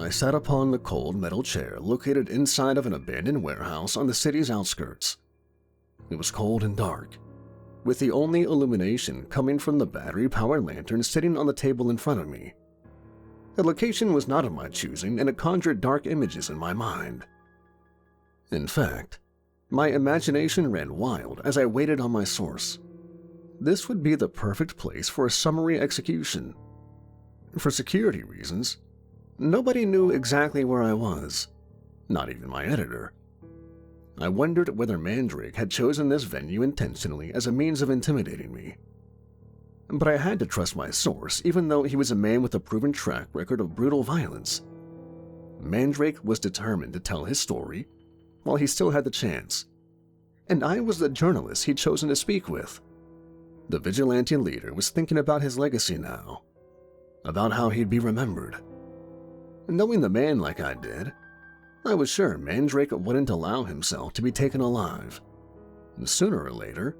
I sat upon the cold metal chair located inside of an abandoned warehouse on the city's outskirts. It was cold and dark, with the only illumination coming from the battery-powered lantern sitting on the table in front of me. The location was not of my choosing, and it conjured dark images in my mind. In fact, my imagination ran wild as I waited on my source. This would be the perfect place for a summary execution. For security reasons, nobody knew exactly where I was, not even my editor. I wondered whether Mandrake had chosen this venue intentionally as a means of intimidating me. But I had to trust my source, even though he was a man with a proven track record of brutal violence. Mandrake was determined to tell his story while he still had the chance, and I was the journalist he'd chosen to speak with. The vigilante leader was thinking about his legacy now, about how he'd be remembered. Knowing the man like I did, I was sure Mandrake wouldn't allow himself to be taken alive. Sooner or later,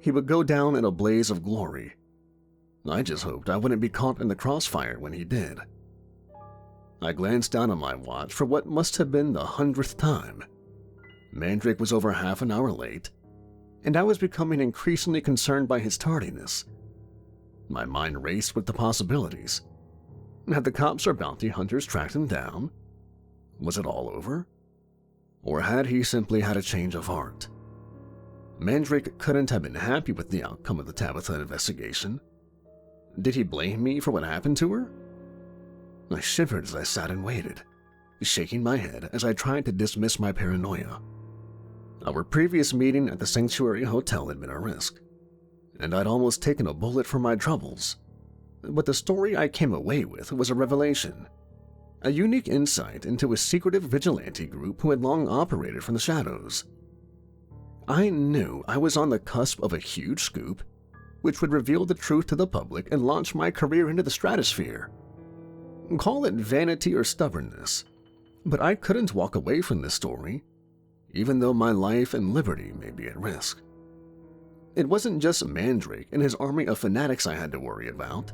he would go down in a blaze of glory. I just hoped I wouldn't be caught in the crossfire when he did. I glanced down at my watch for what must have been the 100th time. Mandrake was over half an hour late, and I was becoming increasingly concerned by his tardiness. My mind raced with the possibilities. Had the cops or bounty hunters tracked him down? Was it all over? Or had he simply had a change of heart? Mandrake couldn't have been happy with the outcome of the Tabitha investigation. Did he blame me for what happened to her? I shivered as I sat and waited, shaking my head as I tried to dismiss my paranoia. Our previous meeting at the Sanctuary Hotel had been a risk, and I'd almost taken a bullet for my troubles. But the story I came away with was a revelation, a unique insight into a secretive vigilante group who had long operated from the shadows. I knew I was on the cusp of a huge scoop, which would reveal the truth to the public and launch my career into the stratosphere. Call it vanity or stubbornness, but I couldn't walk away from this story, even though my life and liberty may be at risk. It wasn't just Mandrake and his army of fanatics I had to worry about.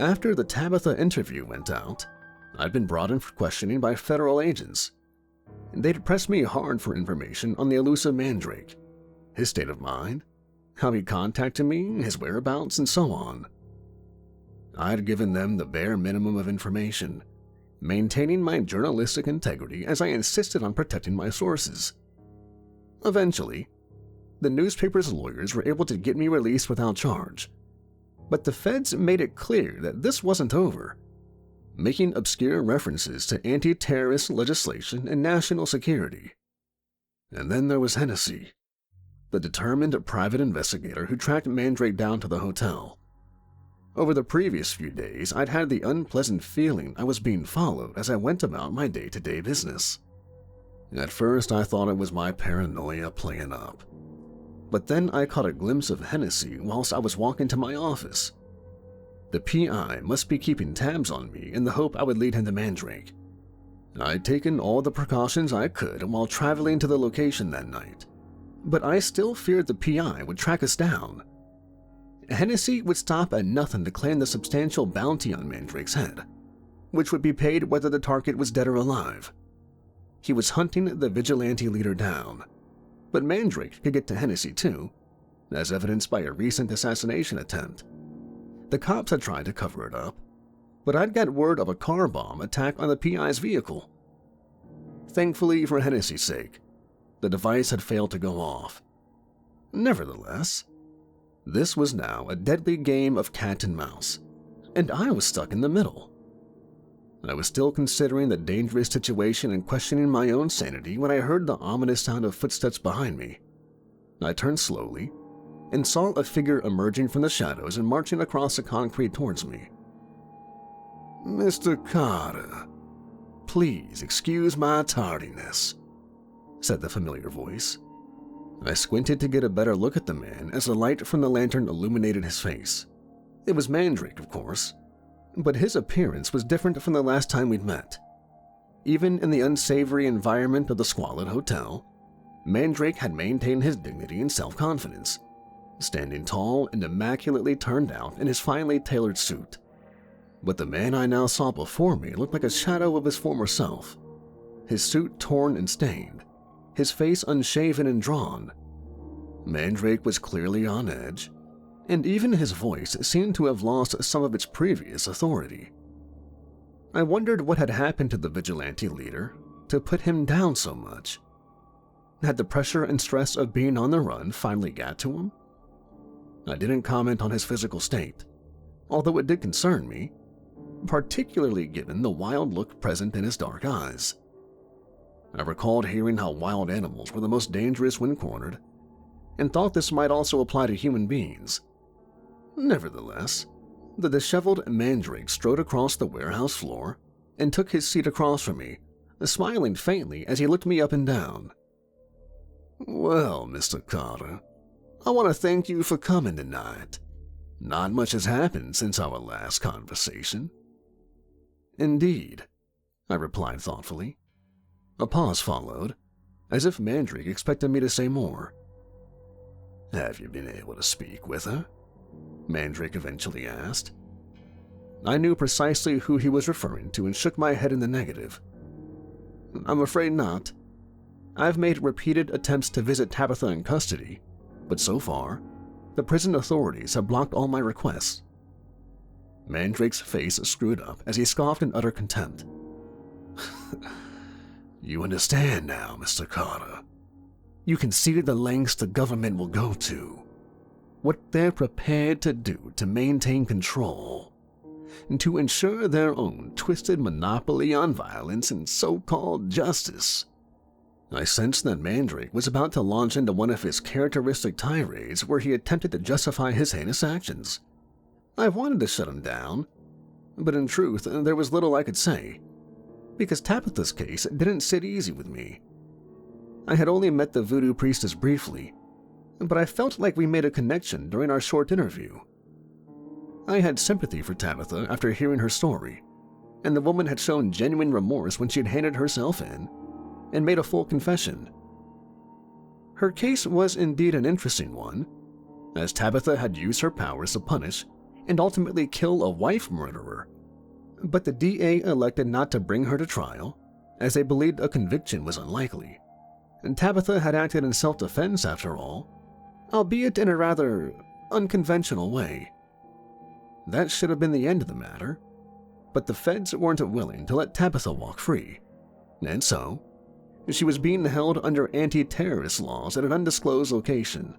After the Tabitha interview went out, I'd been brought in for questioning by federal agents. They'd pressed me hard for information on the elusive Mandrake, his state of mind, how he contacted me, his whereabouts, and so on. I'd given them the bare minimum of information, maintaining my journalistic integrity as I insisted on protecting my sources. Eventually, the newspaper's lawyers were able to get me released without charge, but the feds made it clear that this wasn't over, making obscure references to anti-terrorist legislation and national security. And then there was Hennessy, the determined private investigator who tracked Mandrake down to the hotel. Over the previous few days, I'd had the unpleasant feeling I was being followed as I went about my day-to-day business. At first, I thought it was my paranoia playing up. But then I caught a glimpse of Hennessy whilst I was walking to my office. The PI must be keeping tabs on me in the hope I would lead him to Mandrake. I'd taken all the precautions I could while traveling to the location that night, but I still feared the PI would track us down. Hennessy would stop at nothing to claim the substantial bounty on Mandrake's head, which would be paid whether the target was dead or alive. He was hunting the vigilante leader down, but Mandrake could get to Hennessy too, as evidenced by a recent assassination attempt. The cops had tried to cover it up, but I'd got word of a car bomb attack on the PI's vehicle. Thankfully, for Hennessy's sake, the device had failed to go off. Nevertheless, this was now a deadly game of cat and mouse, and I was stuck in the middle. I was still considering the dangerous situation and questioning my own sanity when I heard the ominous sound of footsteps behind me. I turned slowly and saw a figure emerging from the shadows and marching across the concrete towards me. "Mr. Carter, please excuse my tardiness," said the familiar voice. I squinted to get a better look at the man as the light from the lantern illuminated his face. It was Mandrake, of course, but his appearance was different from the last time we'd met. Even in the unsavory environment of the squalid hotel, Mandrake had maintained his dignity and self-confidence, standing tall and immaculately turned out in his finely tailored suit. but the man I now saw before me looked like a shadow of his former self. His suit torn and stained, his face unshaven and drawn. Mandrake was clearly on edge, and even his voice seemed to have lost some of its previous authority. I wondered what had happened to the vigilante leader to put him down so much. Had the pressure and stress of being on the run finally got to him? I didn't comment on his physical state, although it did concern me, particularly given the wild look present in his dark eyes. I recalled hearing how wild animals were the most dangerous when cornered, and thought this might also apply to human beings. Nevertheless, the disheveled Mandrake strode across the warehouse floor and took his seat across from me, smiling faintly as he looked me up and down. "Well, Mr. Carter, I want to thank you for coming tonight. Not much has happened since our last conversation." "Indeed," I replied thoughtfully. A pause followed, as if Mandrake expected me to say more. "Have you been able to speak with her?" Mandrake eventually asked. I knew precisely who he was referring to and shook my head in the negative. "I'm afraid not. I've made repeated attempts to visit Tabitha in custody, but so far, the prison authorities have blocked all my requests." Mandrake's face screwed up as he scoffed in utter contempt. "You understand now, Mr. Carter. You can see the lengths the government will go to, what they're prepared to do to maintain control, and to ensure their own twisted monopoly on violence and so-called justice." I sensed that Mandrake was about to launch into one of his characteristic tirades where he attempted to justify his heinous actions. I wanted to shut him down, but in truth, there was little I could say, because Tabitha's case didn't sit easy with me. I had only met the voodoo priestess briefly, but I felt like we made a connection during our short interview. I had sympathy for Tabitha after hearing her story, and the woman had shown genuine remorse when she'd handed herself in and made a full confession. Her case was indeed an interesting one, as Tabitha had used her powers to punish and ultimately kill a wife murderer, but the DA elected not to bring her to trial, as they believed a conviction was unlikely, and Tabitha had acted in self-defense after all, albeit in a rather unconventional way. That should have been the end of the matter, but the feds weren't willing to let Tabitha walk free, and so she was being held under anti-terrorist laws at an undisclosed location.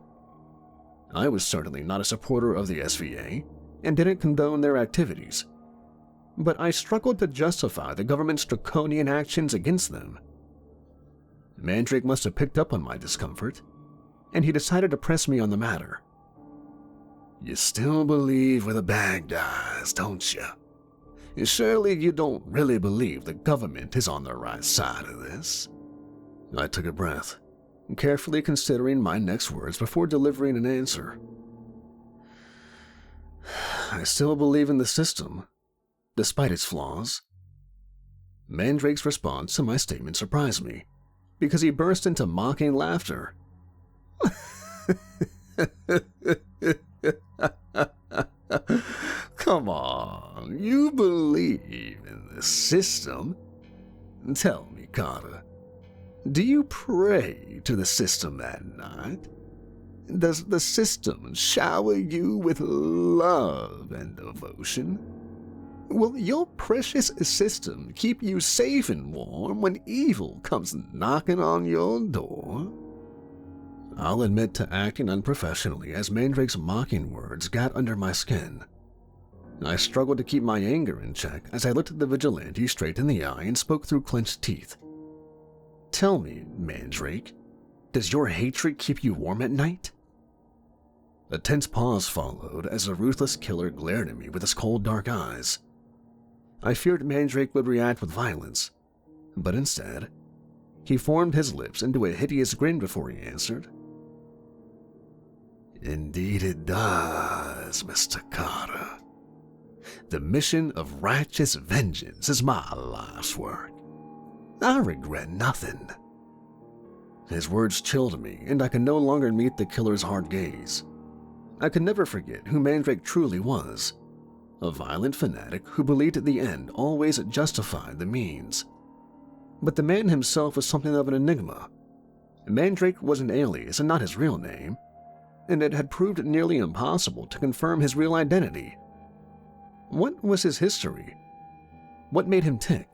I was certainly not a supporter of the SVA and didn't condone their activities, but I struggled to justify the government's draconian actions against them. Mandrake must have picked up on my discomfort, and he decided to press me on the matter. "You still believe we're the bad guys, don't you? Surely you don't really believe the government is on the right side of this?" I took a breath, carefully considering my next words before delivering an answer. "I still believe in the system, despite its flaws." Mandrake's response to my statement surprised me, because he burst into mocking laughter. "Come on, you believe in the system? Tell me, Carter, do you pray to the system at night? Does the system shower you with love and devotion? Will your precious system keep you safe and warm when evil comes knocking on your door?" I'll admit to acting unprofessionally as Mandrake's mocking words got under my skin. I struggled to keep my anger in check as I looked at the vigilante straight in the eye and spoke through clenched teeth. "Tell me, Mandrake, does your hatred keep you warm at night?" A tense pause followed as the ruthless killer glared at me with his cold dark eyes. I feared Mandrake would react with violence, but instead, he formed his lips into a hideous grin before he answered. "Indeed it does, Mr. Carter. The mission of righteous vengeance is my life's work. I regret nothing." His words chilled me, and I could no longer meet the killer's hard gaze. I could never forget who Mandrake truly was. a violent fanatic who believed the end always justified the means. But the man himself was something of an enigma. Mandrake was an alias and not his real name, and it had proved nearly impossible to confirm his real identity. What was his history? What made him tick?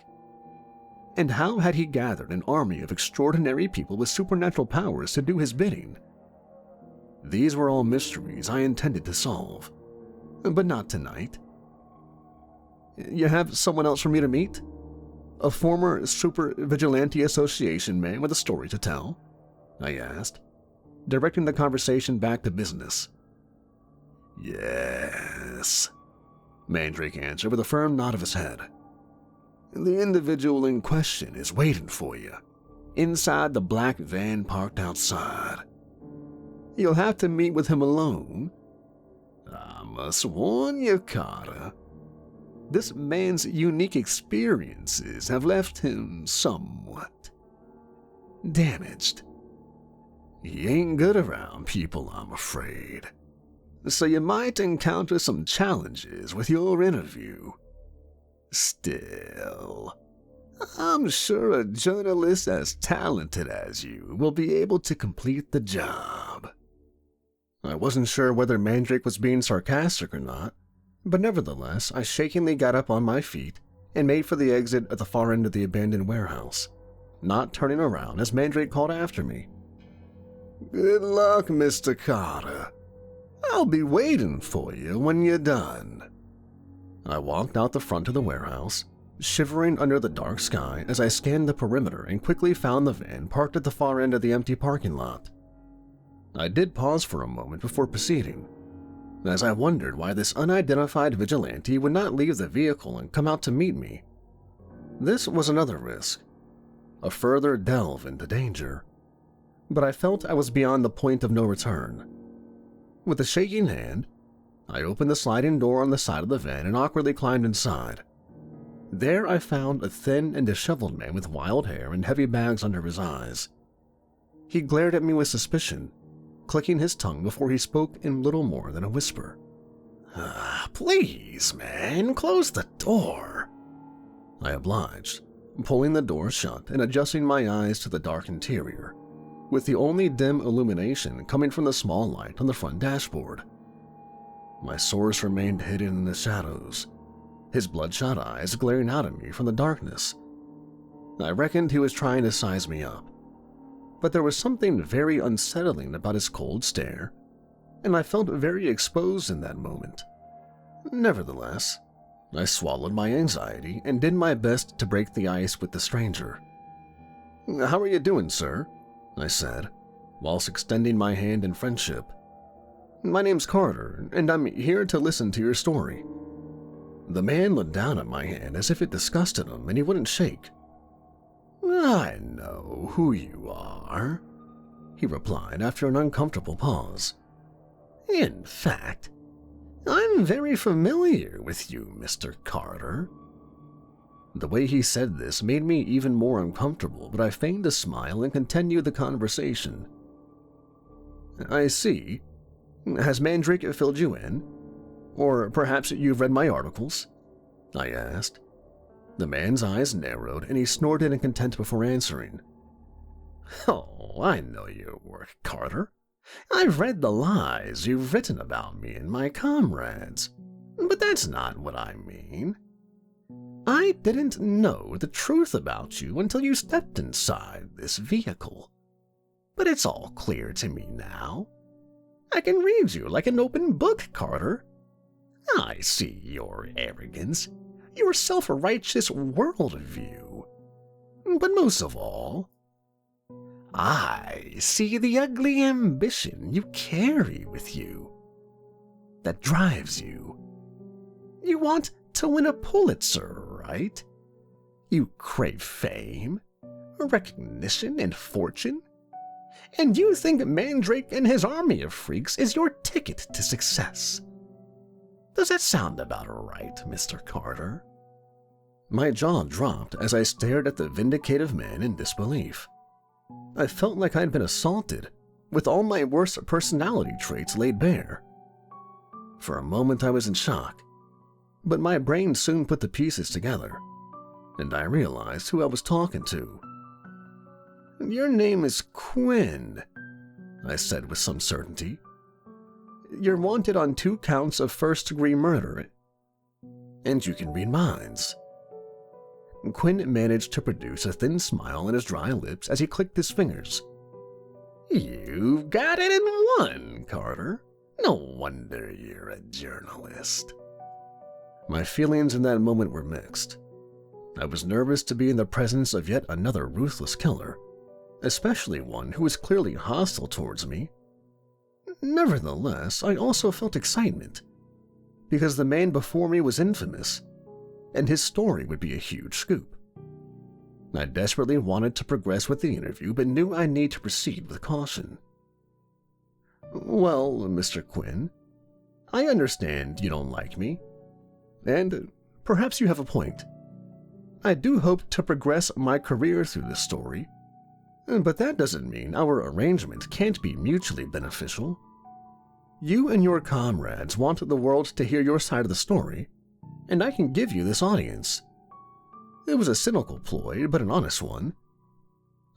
And how had he gathered an army of extraordinary people with supernatural powers to do his bidding? These were all mysteries I intended to solve, but not tonight. You have someone else for me to meet? A former Super Vigilante Association man with a story to tell? I asked, directing the conversation back to business. Yes, Mandrake answered with a firm nod of his head. The individual in question is waiting for you, inside the black van parked outside. You'll have to meet with him alone. I must warn you, Carter. This man's unique experiences have left him somewhat damaged. He ain't good around people, I'm afraid. So you might encounter some challenges with your interview. Still, I'm sure a journalist as talented as you will be able to complete the job. I wasn't sure whether Mandrake was being sarcastic or not, but nevertheless, I shakingly got up on my feet and made for the exit at the far end of the abandoned warehouse, not turning around as Mandrake called after me. Good luck, Mr. Carter. I'll be waiting for you when you're done. I walked out the front of the warehouse, shivering under the dark sky as I scanned the perimeter and quickly found the van parked at the far end of the empty parking lot. I did pause for a moment before proceeding, as I wondered why this unidentified vigilante would not leave the vehicle and come out to meet me. This was another risk, a further delve into danger. But I felt I was beyond the point of no return. With a shaking hand, I opened the sliding door on the side of the van and awkwardly climbed inside. There I found a thin and disheveled man with wild hair and heavy bags under his eyes. He glared at me with suspicion, clicking his tongue before he spoke in little more than a whisper. Please, man, close the door. I obliged, pulling the door shut and adjusting my eyes to the dark interior, with the only dim illumination coming from the small light on the front dashboard. My source remained hidden in the shadows, his bloodshot eyes glaring out at me from the darkness. I reckoned he was trying to size me up, but there was something very unsettling about his cold stare, and I felt very exposed in that moment. Nevertheless, I swallowed my anxiety and did my best to break the ice with the stranger. How are you doing, sir? I said, whilst extending my hand in friendship. My name's Carter, and I'm here to listen to your story. The man looked down at my hand as if it disgusted him, and he wouldn't shake. I know who you are, he replied after an uncomfortable pause. In fact, I'm very familiar with you, Mr. Carter. The way he said this made me even more uncomfortable, but I feigned a smile and continued the conversation. I see. Has Mandrake filled you in? Or perhaps you've read my articles? I asked. The man's eyes narrowed and he snorted in contempt before answering. Oh, I know your work, Carter. I've read the lies you've written about me and my comrades, but that's not what I mean. I didn't know the truth about you until you stepped inside this vehicle. But it's all clear to me now. I can read you like an open book, Carter. I see your arrogance, your self-righteous worldview. But most of all, I see the ugly ambition you carry with you that drives you. You want to win a Pulitzer, right? You crave fame, recognition, and fortune. And you think Mandrake and his army of freaks is your ticket to success. Does that sound about right, Mr. Carter? My jaw dropped as I stared at the vindicative man in disbelief. I felt like I'd been assaulted, with all my worst personality traits laid bare. For a moment I was in shock, But my brain soon put the pieces together, and I realized who I was talking to. "Your name is Quinn," I said with some certainty. "You're wanted on 2 counts of first-degree murder, and you can read minds." Quinn managed to produce a thin smile on his dry lips as he clicked his fingers. "You've got it in one, Carter. No wonder you're a journalist." My feelings in that moment were mixed. I was nervous to be in the presence of yet another ruthless killer, especially one who was clearly hostile towards me. Nevertheless, I also felt excitement, because the man before me was infamous, and his story would be a huge scoop. I desperately wanted to progress with the interview, but knew I need to proceed with caution. "Well, Mr. Quinn, I understand you don't like me, and perhaps you have a point. I do hope to progress my career through this story, but that doesn't mean our arrangement can't be mutually beneficial. You and your comrades want the world to hear your side of the story, and I can give you this audience." It was a cynical ploy, but an honest one.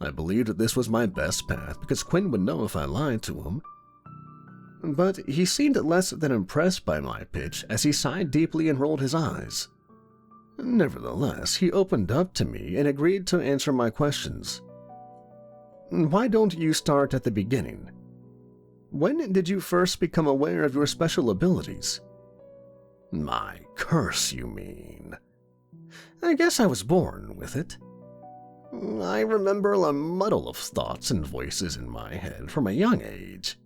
I believed that this was my best path because Quinn would know if I lied to him. But he seemed less than impressed by my pitch as he sighed deeply and rolled his eyes. Nevertheless, he opened up to me and agreed to answer my questions. "Why don't you start at the beginning? When did you first become aware of your special abilities?" "My curse, you mean?" "I guess I was born with it. I remember a muddle of thoughts and voices in my head from a young age.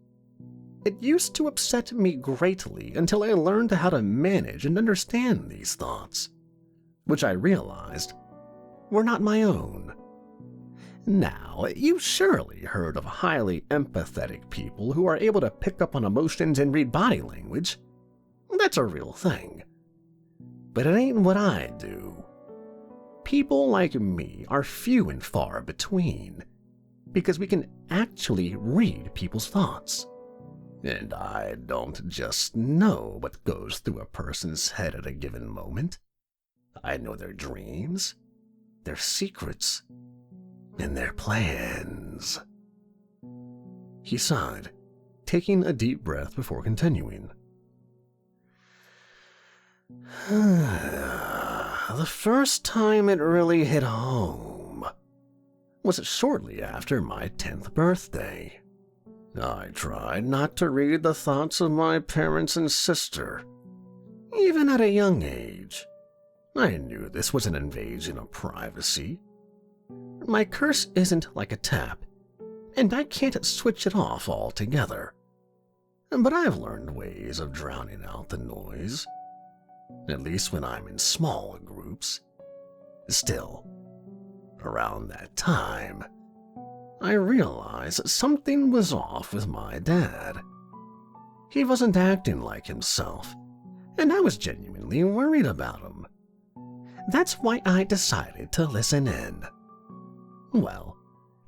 It used to upset me greatly until I learned how to manage and understand these thoughts, which I realized were not my own. Now, you've surely heard of highly empathetic people who are able to pick up on emotions and read body language. That's a real thing. But it ain't what I do. People like me are few and far between, because we can actually read people's thoughts. And I don't just know what goes through a person's head at a given moment. I know their dreams, their secrets, and their plans." He sighed, taking a deep breath before continuing. "The first time it really hit home was shortly after my 10th birthday. I tried not to read the thoughts of my parents and sister, even at a young age. I knew this was an invasion of privacy. My curse isn't like a tap, and I can't switch it off altogether. But I've learned ways of drowning out the noise, at least when I'm in small groups. Still, around that time, I realized something was off with my dad. He wasn't acting like himself, and I was genuinely worried about him. That's why I decided to listen in. Well,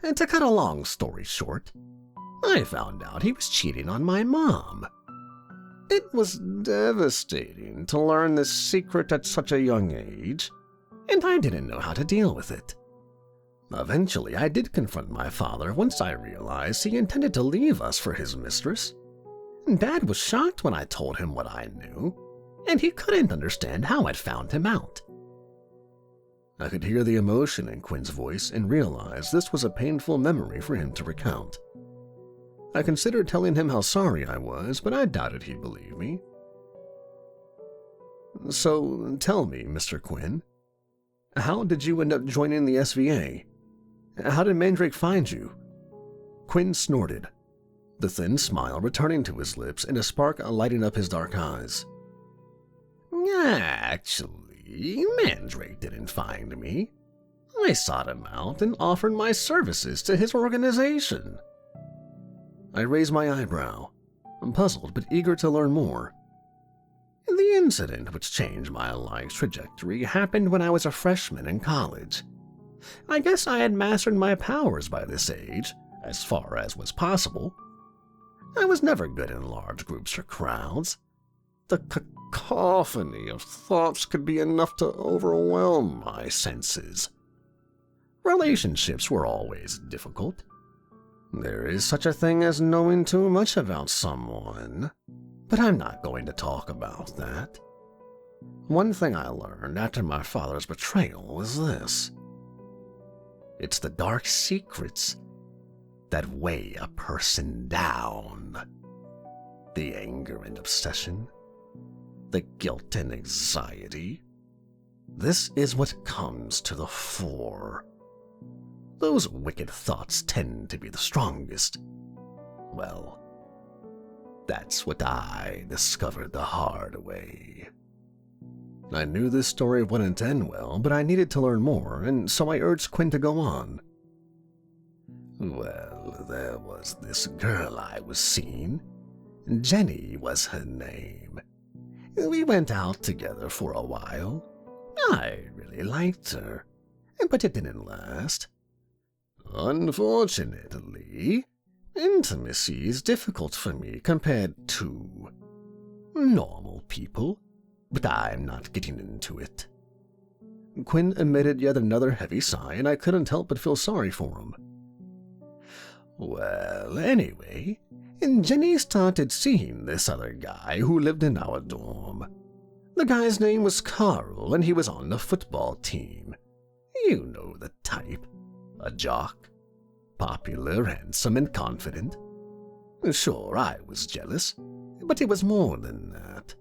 and to cut a long story short, I found out he was cheating on my mom. It was devastating to learn this secret at such a young age, and I didn't know how to deal with it. Eventually, I did confront my father once I realized he intended to leave us for his mistress. Dad was shocked when I told him what I knew, and he couldn't understand how I'd found him out." I could hear the emotion in Quinn's voice and realized this was a painful memory for him to recount. I considered telling him how sorry I was, but I doubted he'd believe me. "So tell me, Mr. Quinn, how did you end up joining the SVA? How did Mandrake find you?" Quinn snorted, the thin smile returning to his lips and a spark lighting up his dark eyes. "Actually, Mandrake didn't find me. I sought him out and offered my services to his organization." I raised my eyebrow, puzzled but eager to learn more. "The incident which changed my life's trajectory happened when I was a freshman in college. I guess I had mastered my powers by this age, as far as was possible. I was never good in large groups or crowds, The cacophony of thoughts could be enough to overwhelm my senses. Relationships were always difficult. There is such a thing as knowing too much about someone, but I'm not going to talk about that. One thing I learned after my father's betrayal was this. It's the dark secrets that weigh a person down. The anger and obsession, the guilt and anxiety. This is what comes to the fore. Those wicked thoughts tend to be the strongest. Well, that's what I discovered the hard way. I knew this story wouldn't end well, but I needed to learn more, and so I urged Quinn to go on. Well, there was this girl I was seeing. Jenny was her name. We went out together for a while. I really liked her, but it didn't last. Unfortunately, intimacy is difficult for me compared to normal people, but I'm not getting into it. Quinn emitted yet another heavy sigh, and I couldn't help but feel sorry for him. Well, anyway, Jenny started seeing this other guy who lived in our dorm. The guy's name was Carl, and he was on the football team. You know the type. A jock. Popular, handsome, and confident. Sure, I was jealous, but it was more than that.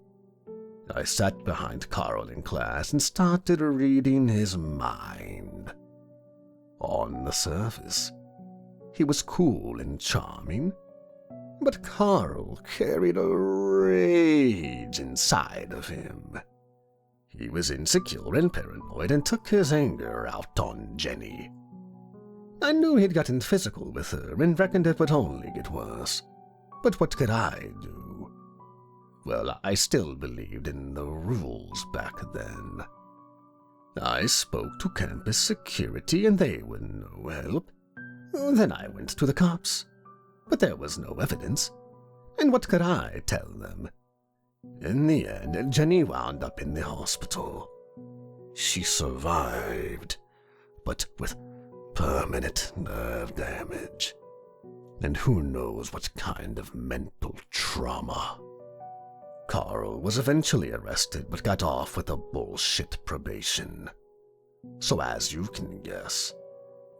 I sat behind Carl in class and started reading his mind. On the surface, he was cool and charming, but Carl carried a rage inside of him. He was insecure and paranoid and took his anger out on Jenny. I knew he'd gotten physical with her and reckoned it would only get worse. But what could I do? Well, I still believed in the rules back then. I spoke to campus security and they were no help. Then I went to the cops, but there was no evidence. And what could I tell them? In the end, Jenny wound up in the hospital. She survived, but with permanent nerve damage. And who knows what kind of mental trauma. Carl was eventually arrested but got off with a bullshit probation. So as you can guess,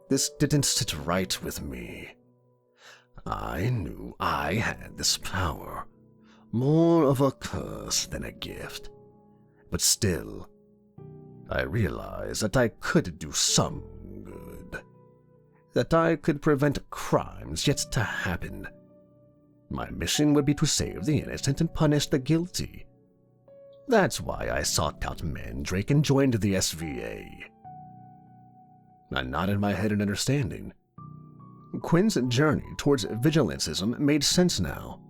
this didn't sit right with me. I knew I had this power, more of a curse than a gift. But still, I realized that I could do some good. That I could prevent crimes yet to happen. My mission would be to save the innocent and punish the guilty. That's why I sought out Mandrake and joined the SVA. I nodded my head in understanding. Quinn's journey towards vigilantism made sense now.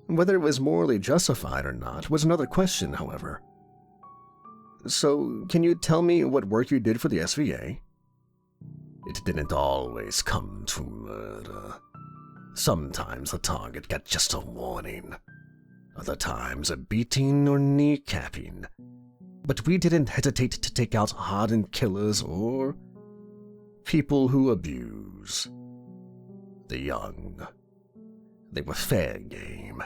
Whether it was morally justified or not was another question, however. So, can you tell me what work you did for the SVA? It didn't always come to murder. Sometimes the target got just a warning. Other times a beating or kneecapping. But we didn't hesitate to take out hardened killers or people who abuse. The young. They were fair game.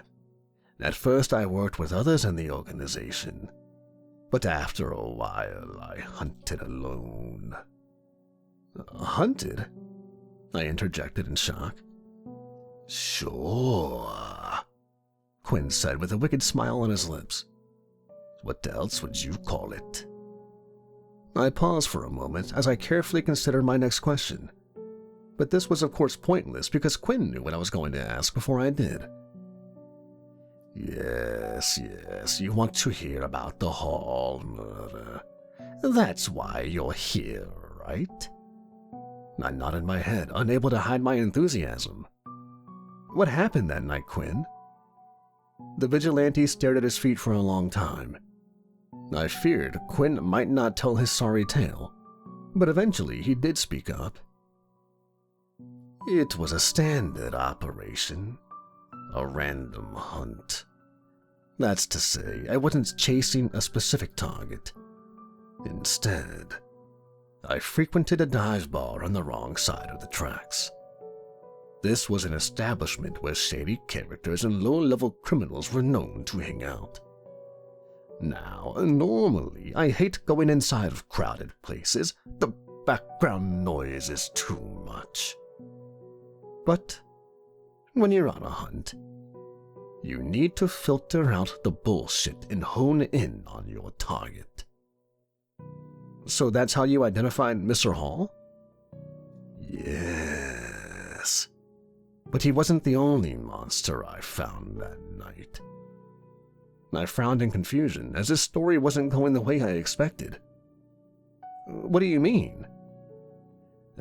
At first I worked with others in the organization, but after a while I hunted alone. Hunted? I interjected in shock. Sure, Quinn said with a wicked smile on his lips. What else would you call it? I paused for a moment as I carefully considered my next question. But this was of course pointless because Quinn knew what I was going to ask before I did. Yes, you want to hear about the Hall murder. That's why you're here, right? I nodded my head, unable to hide my enthusiasm. What happened that night, Quinn? The vigilante stared at his feet for a long time. I feared Quinn might not tell his sorry tale, but eventually he did speak up. It was a standard operation, a random hunt. That's to say, I wasn't chasing a specific target. Instead, I frequented a dive bar on the wrong side of the tracks. This was an establishment where shady characters and low-level criminals were known to hang out. Now, normally, I hate going inside of crowded places. The background noise is too much. But when you're on a hunt, you need to filter out the bullshit and hone in on your target. So that's how you identified Mr. Hall? Yes. But he wasn't the only monster I found that night. I frowned in confusion, as this story wasn't going the way I expected. What do you mean?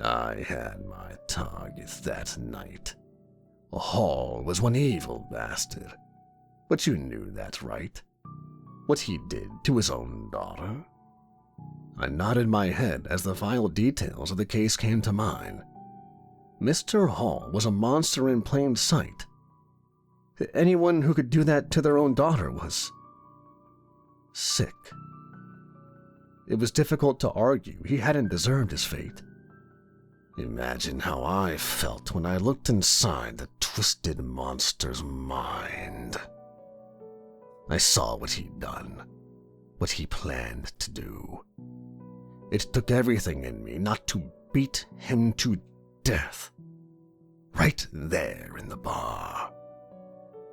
I had my target that night. Hall was one evil bastard. But you knew that, right? What he did to his own daughter? I nodded my head as the vile details of the case came to mind. Mr. Hall was a monster in plain sight. Anyone who could do that to their own daughter was sick. It was difficult to argue he hadn't deserved his fate. Imagine how I felt when I looked inside the twisted monster's mind. I saw what he'd done, what he planned to do. It took everything in me not to beat him to death, right there in the bar.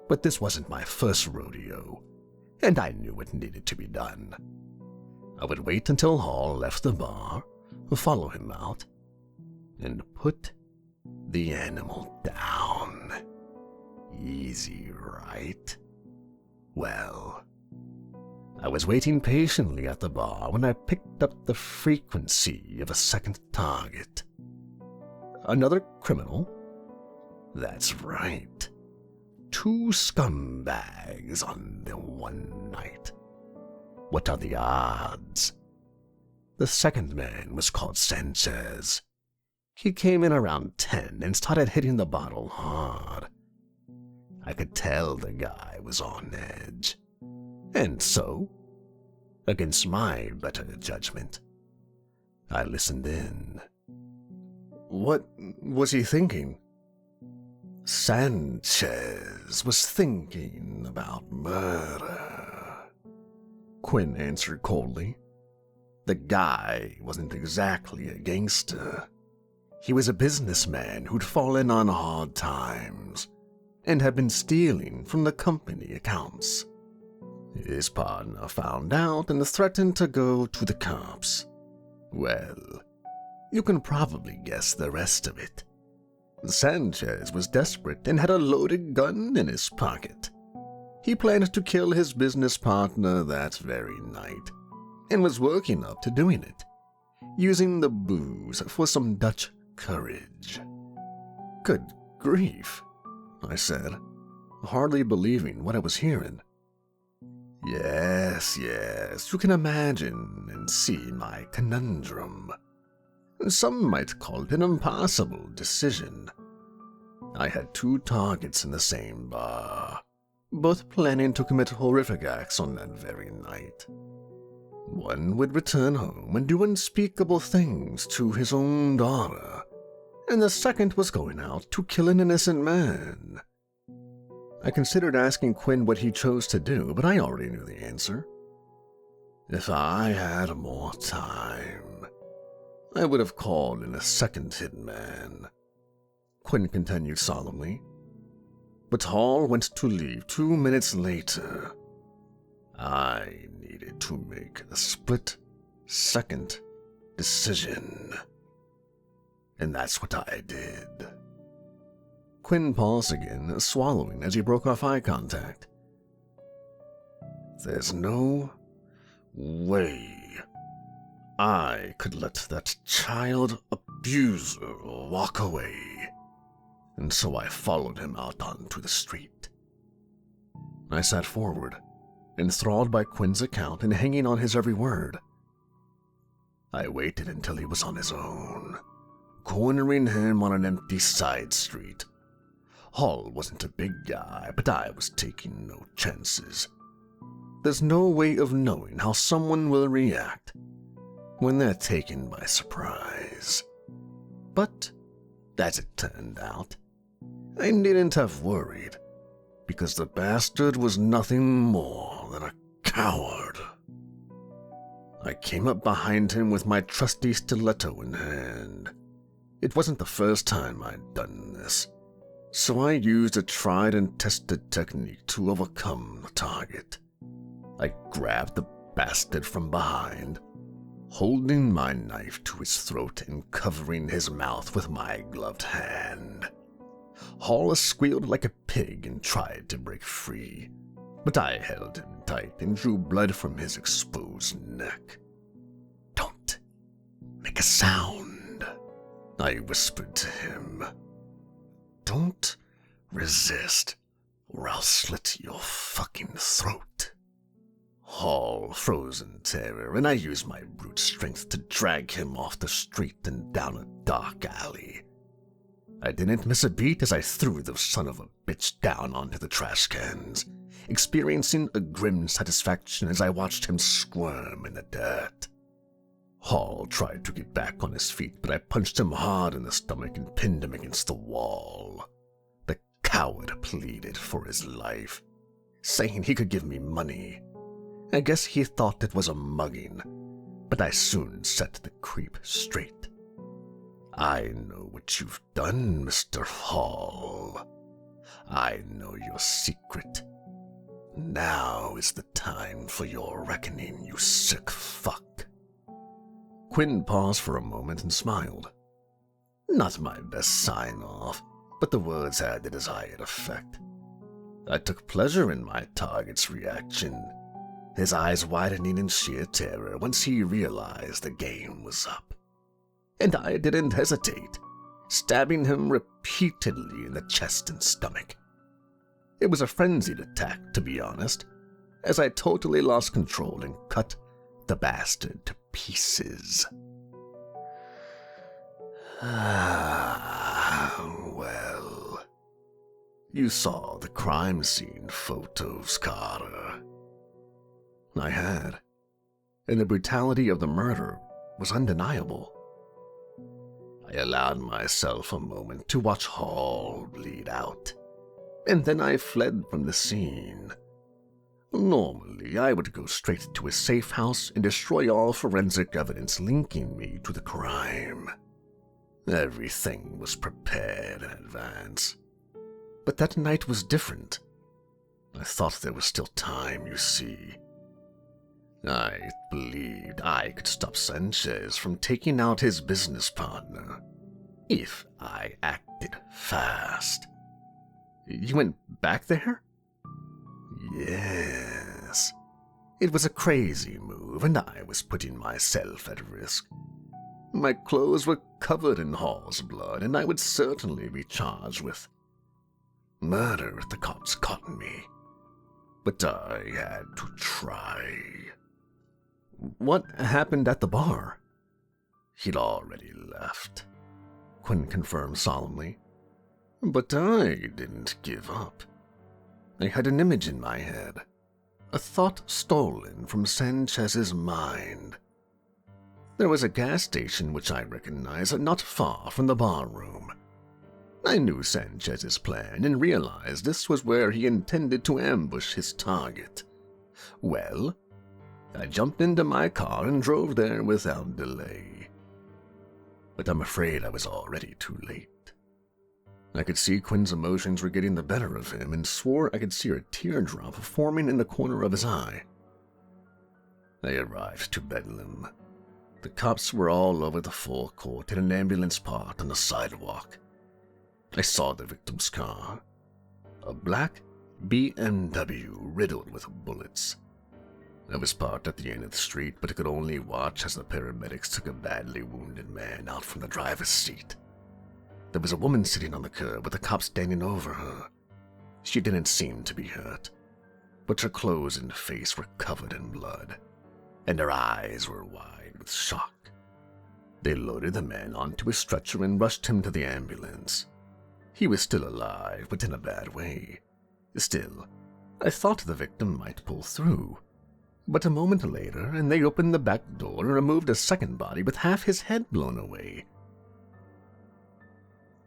But this wasn't my first rodeo, and I knew it needed to be done. I would wait until Hall left the bar, follow him out, and put the animal down. Easy, right? Well, I was waiting patiently at the bar when I picked up the frequency of a second target. Another criminal? That's right. 2 scumbags on the one night. What are the odds? The second man was called Sanchez. He came in around 10 and started hitting the bottle hard. I could tell the guy was on edge. And so, against my better judgment, I listened in. What was he thinking? Sanchez was thinking about murder, Quinn answered coldly. The guy wasn't exactly a gangster. He was a businessman who'd fallen on hard times and had been stealing from the company accounts. His partner found out and threatened to go to the cops. Well, you can probably guess the rest of it. Sanchez was desperate and had a loaded gun in his pocket. He planned to kill his business partner that very night, and was working up to doing it, using the booze for some Dutch courage. Good grief, I said, hardly believing what I was hearing. Yes, you can imagine and see my conundrum. Some might call it an impossible decision. I had 2 targets in the same bar, both planning to commit horrific acts on that very night. One would return home and do unspeakable things to his own daughter, and the second was going out to kill an innocent man. I considered asking Quinn what he chose to do, but I already knew the answer. If I had more time, I would have called in a second hitman, Quinn continued solemnly. But Hall went to leave 2 minutes later. I needed to make a split-second decision. And that's what I did. Quinn paused again, swallowing as he broke off eye contact. There's no way I could let that child abuser walk away, and so I followed him out onto the street. I sat forward, enthralled by Quinn's account and hanging on his every word. I waited until he was on his own, cornering him on an empty side street. Hall wasn't a big guy, but I was taking no chances. there's no way of knowing how someone will react when they're taken by surprise. But, as it turned out, I needn't have worried, because the bastard was nothing more than a coward. I came up behind him with my trusty stiletto in hand. It wasn't the first time I'd done this, so I used a tried and tested technique to overcome the target. I grabbed the bastard from behind, holding my knife to his throat and covering his mouth with my gloved hand. Hall squealed like a pig and tried to break free, but I held him tight and drew blood from his exposed neck. "Don't make a sound," I whispered to him. "Don't resist, or I'll slit your fucking throat." Hall froze in terror, and I used my brute strength to drag him off the street and down a dark alley. I didn't miss a beat as I threw the son of a bitch down onto the trash cans, experiencing a grim satisfaction as I watched him squirm in the dirt. Hall tried to get back on his feet, but I punched him hard in the stomach and pinned him against the wall. The coward pleaded for his life, saying he could give me money. I guess he thought it was a mugging, but I soon set the creep straight. "I know what you've done, Mr. Hall. I know your secret. Now is the time for your reckoning, you sick fuck." Quinn paused for a moment and smiled. Not my best sign-off, but the words had the desired effect. I took pleasure in my target's reaction, his eyes widening in sheer terror once he realized the game was up. And I didn't hesitate, stabbing him repeatedly in the chest and stomach. It was a frenzied attack, to be honest, as I totally lost control and cut the bastard to pieces. Well, you saw the crime scene photos, Carter. I had, and the brutality of the murder was undeniable. I allowed myself a moment to watch Hall bleed out, and then I fled from the scene. Normally, I would go straight to a safe house and destroy all forensic evidence linking me to the crime. Everything was prepared in advance. But that night was different. I thought there was still time, you see. I believed I could stop Sanchez from taking out his business partner, if I acted fast. You went back there? Yes. It was a crazy move, and I was putting myself at risk. My clothes were covered in Hall's blood, and I would certainly be charged with murder if the cops caught me. But I had to try. What happened at the bar? He'd already left, Quinn confirmed solemnly. But I didn't give up. I had an image in my head, a thought stolen from Sanchez's mind. There was a gas station which I recognized not far from the bar room. I knew Sanchez's plan and realized this was where he intended to ambush his target. Well, I jumped into my car and drove there without delay. But I'm afraid I was already too late. I could see Quinn's emotions were getting the better of him and swore I could see a teardrop forming in the corner of his eye. I arrived to Bedlam. The cops were all over the forecourt and an ambulance parked on the sidewalk. I saw the victim's car, a black BMW riddled with bullets. I was parked at the end of the street, but I could only watch as the paramedics took a badly wounded man out from the driver's seat. There was a woman sitting on the curb with a cop standing over her. She didn't seem to be hurt, but her clothes and face were covered in blood, and her eyes were wide with shock. They loaded the man onto a stretcher and rushed him to the ambulance. He was still alive, but in a bad way. Still, I thought the victim might pull through, But a moment later, and they opened the back door and removed a second body with half his head blown away.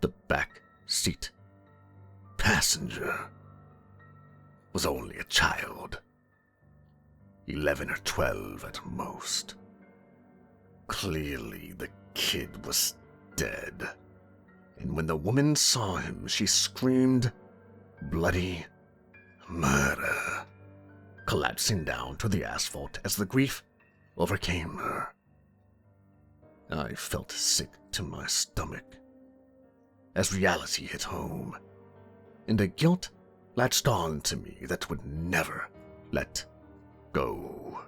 The back seat passenger was only a child, 11 or 12 at most. Clearly, the kid was dead, and when the woman saw him, she screamed bloody murder, collapsing down to the asphalt as the grief overcame her. I felt sick to my stomach as reality hit home, and a guilt latched on to me that would never let go.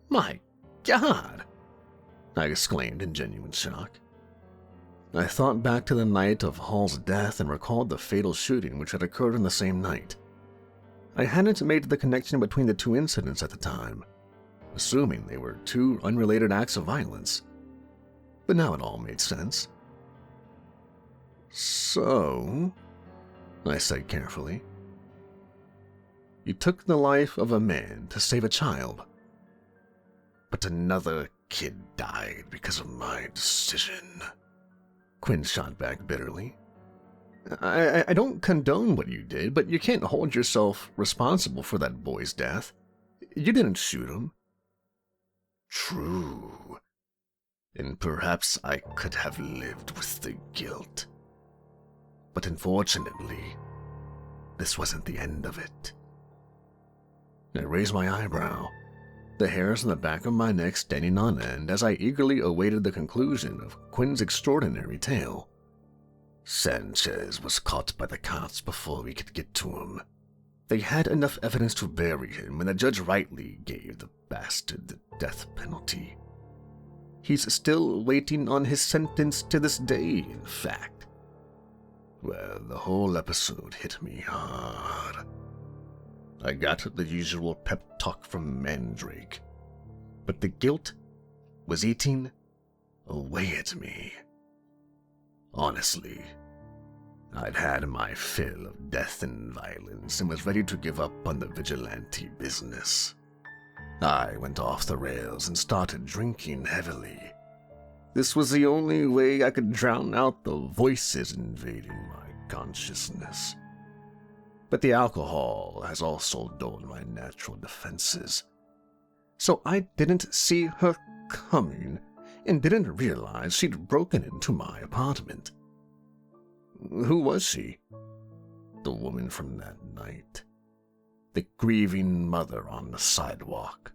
"My God!" I exclaimed in genuine shock. I thought back to the night of Hall's death and recalled the fatal shooting which had occurred on the same night. I hadn't made the connection between the two incidents at the time, assuming they were two unrelated acts of violence, but now it all made sense. "So," I said carefully, "you took the life of a man to save a child, but another kid died because of my decision." Quinn shot back bitterly. I don't condone what you did, but you can't hold yourself responsible for that boy's death. You didn't shoot him." "True. And perhaps I could have lived with the guilt. But unfortunately, this wasn't the end of it." I raised my eyebrow, the hairs on the back of my neck standing on end as I eagerly awaited the conclusion of Quinn's extraordinary tale. "Sanchez was caught by the cops before we could get to him. They had enough evidence to bury him, and the judge rightly gave the bastard the death penalty. He's still waiting on his sentence to this day, in fact. Well, the whole episode hit me hard. I got the usual pep talk from Mandrake, but the guilt was eating away at me. Honestly, I'd had my fill of death and violence and was ready to give up on the vigilante business. I went off the rails and started drinking heavily. This was the only way I could drown out the voices invading my consciousness. But the alcohol has also dulled my natural defenses. So I didn't see her coming and didn't realize she'd broken into my apartment. Who was she? The woman from that night. The grieving mother on the sidewalk.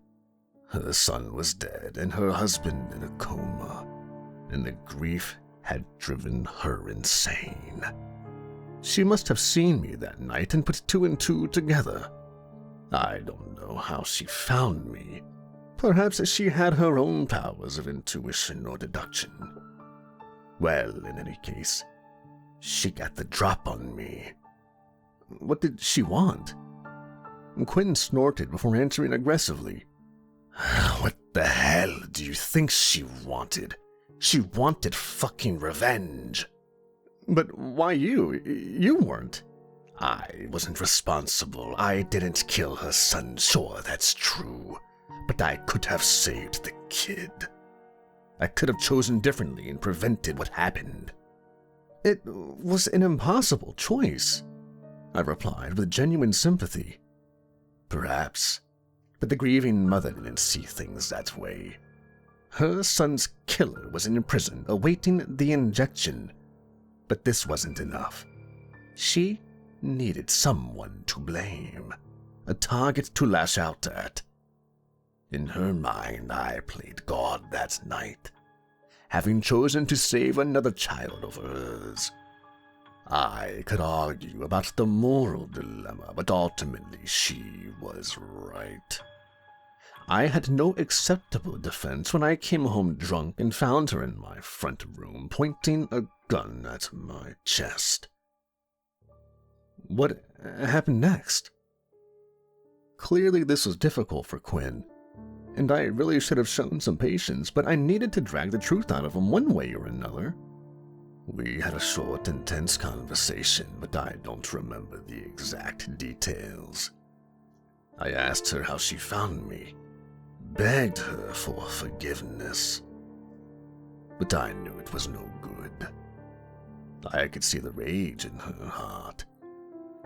Her son was dead and her husband in a coma, and the grief had driven her insane. She must have seen me that night and put two and two together. I don't know how she found me. Perhaps she had her own powers of intuition or deduction. Well, in any case, she got the drop on me. What did she want? Quinn snorted before answering aggressively. What the hell do you think she wanted? She wanted fucking revenge. But why you? You weren't. I wasn't responsible. I didn't kill her son. Sure, that's true. But I could have saved the kid. I could have chosen differently and prevented what happened. It was an impossible choice, I replied with genuine sympathy. Perhaps, but the grieving mother didn't see things that way. Her son's killer was in prison awaiting the injection, but this wasn't enough. She needed someone to blame, a target to lash out at. In her mind, I played God that night, having chosen to save another child of hers. I could argue about the moral dilemma, but ultimately she was right. I had no acceptable defense when I came home drunk and found her in my front room pointing a gun at my chest. What happened next? Clearly this was difficult for Quinn, and I really should have shown some patience, but I needed to drag the truth out of him one way or another. We had a short, intense conversation, but I don't remember the exact details. I asked her how she found me, begged her for forgiveness. But I knew it was no good. I could see the rage in her heart,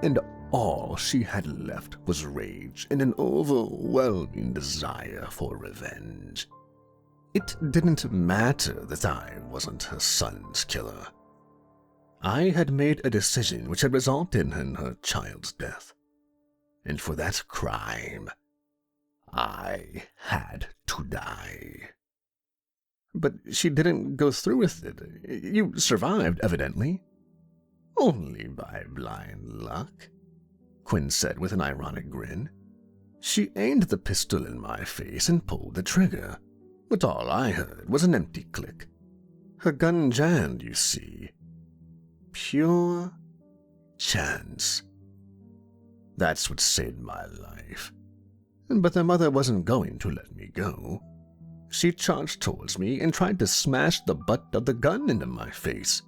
and all she had left was rage and an overwhelming desire for revenge. It didn't matter that I wasn't her son's killer. I had made a decision which had resulted in her child's death, and for that crime, I had to die. But she didn't go through with it. You survived, evidently. Only by blind luck, Quinn said with an ironic grin. She aimed the pistol in my face and pulled the trigger, but all I heard was an empty click. Her gun jammed, you see. Pure chance. That's what saved my life. But the mother wasn't going to let me go. She charged towards me and tried to smash the butt of the gun into my face.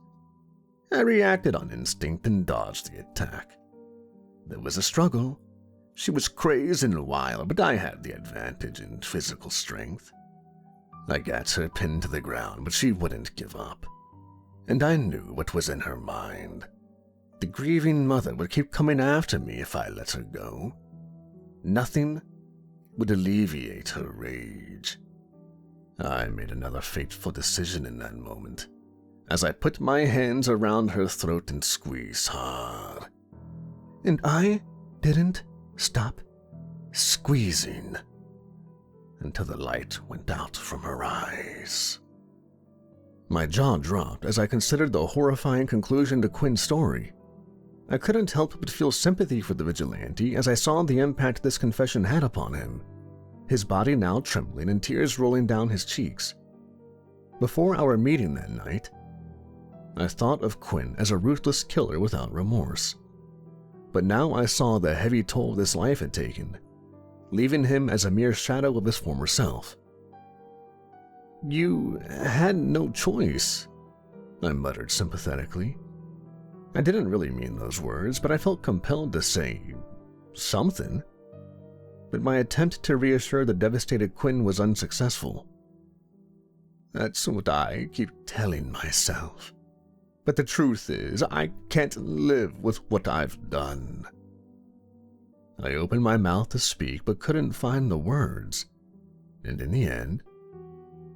I reacted on instinct and dodged the attack. There was a struggle. She was crazed and wild, but I had the advantage in physical strength. I got her pinned to the ground, but she wouldn't give up. And I knew what was in her mind. The grieving mother would keep coming after me if I let her go. Nothing would alleviate her rage. I made another fateful decision in that moment, as I put my hands around her throat and squeezed hard. And I didn't stop squeezing until the light went out from her eyes. My jaw dropped as I considered the horrifying conclusion to Quinn's story. I couldn't help but feel sympathy for the vigilante as I saw the impact this confession had upon him, his body now trembling and tears rolling down his cheeks. Before our meeting that night, I thought of Quinn as a ruthless killer without remorse. But now I saw the heavy toll this life had taken, leaving him as a mere shadow of his former self. "You had no choice," I muttered sympathetically. I didn't really mean those words, but I felt compelled to say something. But my attempt to reassure the devastated Quinn was unsuccessful. That's what I keep telling myself. But the truth is, I can't live with what I've done. I opened my mouth to speak, but couldn't find the words. And in the end,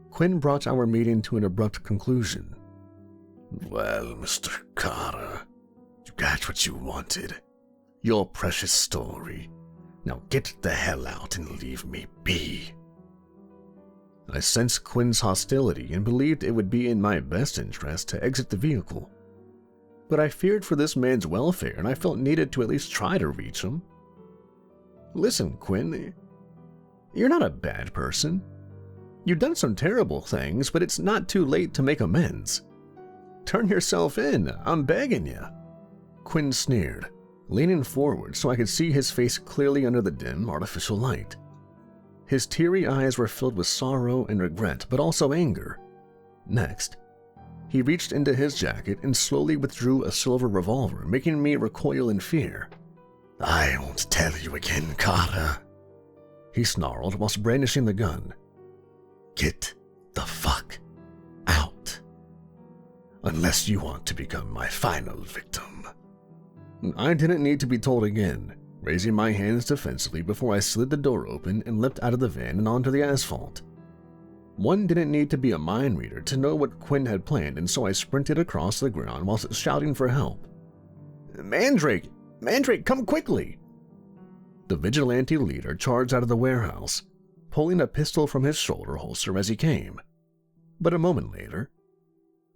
Quinn brought our meeting to an abrupt conclusion. "Well, Mr. Carter, you got what you wanted. Your precious story. Now get the hell out and leave me be." I sensed Quinn's hostility and believed it would be in my best interest to exit the vehicle. But I feared for this man's welfare, and I felt needed to at least try to reach him. "Listen, Quinn, you're not a bad person. You've done some terrible things, but it's not too late to make amends. Turn yourself in, I'm begging you." Quinn sneered, leaning forward so I could see his face clearly under the dim, artificial light. His teary eyes were filled with sorrow and regret, but also anger. Next, he reached into his jacket and slowly withdrew a silver revolver, making me recoil in fear. "I won't tell you again, Carter," he snarled whilst brandishing the gun. "Get the fuck out. Unless you want to become my final victim." I didn't need to be told again, raising my hands defensively before I slid the door open and leapt out of the van and onto the asphalt. One didn't need to be a mind reader to know what Quinn had planned, and so I sprinted across the ground whilst shouting for help. "Mandrake! Mandrake, come quickly!" The vigilante leader charged out of the warehouse, pulling a pistol from his shoulder holster as he came. But a moment later,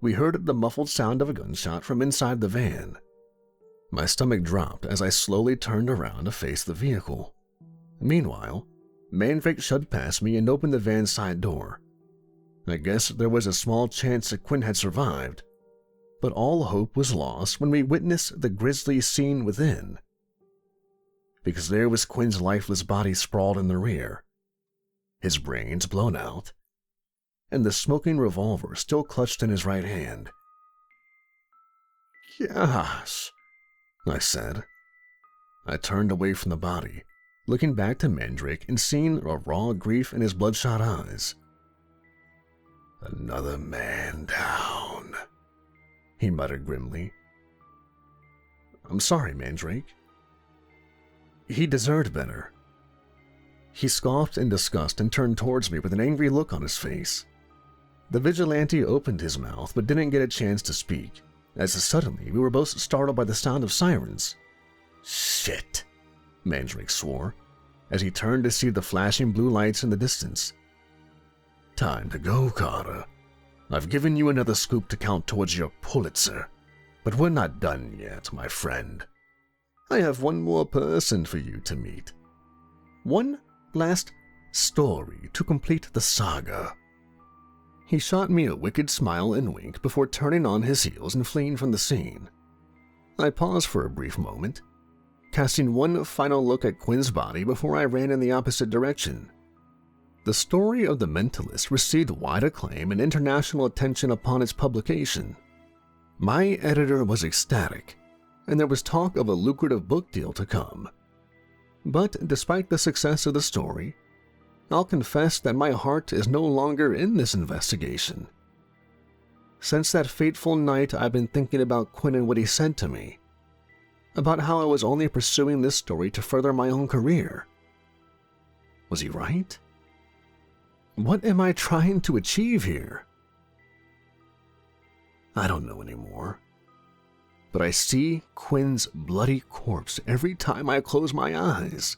we heard the muffled sound of a gunshot from inside the van. My stomach dropped as I slowly turned around to face the vehicle. Meanwhile, Mandrake shoved past me and opened the van's side door. I guess there was a small chance that Quinn had survived, but all hope was lost when we witnessed the grisly scene within. Because there was Quinn's lifeless body sprawled in the rear, his brains blown out, and the smoking revolver still clutched in his right hand. "Gosh," I said. I turned away from the body, looking back to Mandrake and seeing a raw grief in his bloodshot eyes. "Another man down," he muttered grimly. "I'm sorry, Mandrake. He deserved better." He scoffed in disgust and turned towards me with an angry look on his face. The vigilante opened his mouth but didn't get a chance to speak, as suddenly we were both startled by the sound of sirens. "Shit," Mandrake swore, as he turned to see the flashing blue lights in the distance. "Time to go, Carter. I've given you another scoop to count towards your Pulitzer, but we're not done yet, my friend. I have one more person for you to meet. One last story to complete the saga." He shot me a wicked smile and wink before turning on his heels and fleeing from the scene. I paused for a brief moment, casting one final look at Quinn's body before I ran in the opposite direction. The story of the Mentalist received wide acclaim and international attention upon its publication. My editor was ecstatic, and there was talk of a lucrative book deal to come. But despite the success of the story, I'll confess that my heart is no longer in this investigation. Since that fateful night, I've been thinking about Quinn and what he said to me, about how I was only pursuing this story to further my own career. Was he right? What am I trying to achieve here? I don't know anymore. But I see Quinn's bloody corpse every time I close my eyes.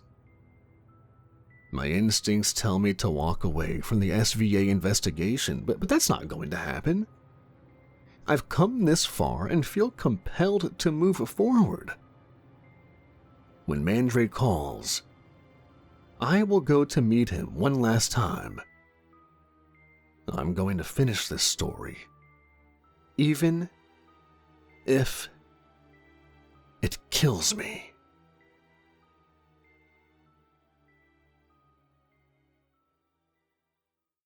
My instincts tell me to walk away from the SVA investigation, but that's not going to happen. I've come this far and feel compelled to move forward. When Mandrake calls, I will go to meet him one last time. I'm going to finish this story, even if it kills me.